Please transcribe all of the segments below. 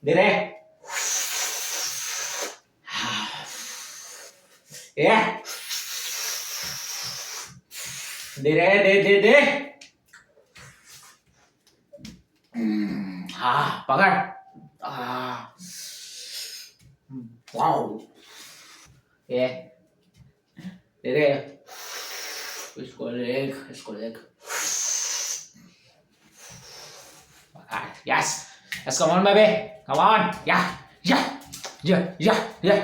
दे रे ए दे रे दे हा पकड़ वाओ ए दे रे इसको leg yes come on baby come on yeah try yeah yeah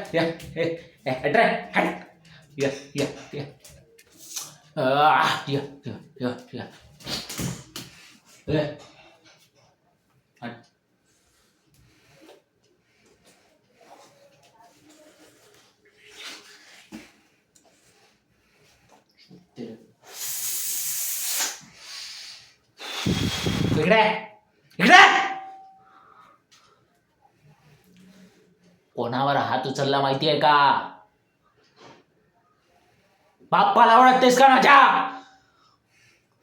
इकडे इकडे कोणावर हात उचलला माहितीये का? बाप्पाला ओळखतेस का माझ्या?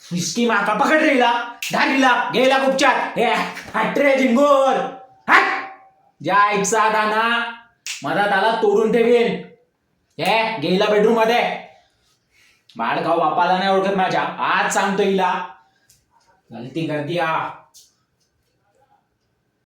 इसकी माता पकड रेला धारीला गेला गुपचात हे हटरे झिंगूर हट ज्या इच्छा दाना मधात आला तोडून ठेवीन हे गेला बेडरूम मध्ये बाळ खाऊ बापाला नाही ओळखत माझ्या आज सांगतो हिला गलती कर दिया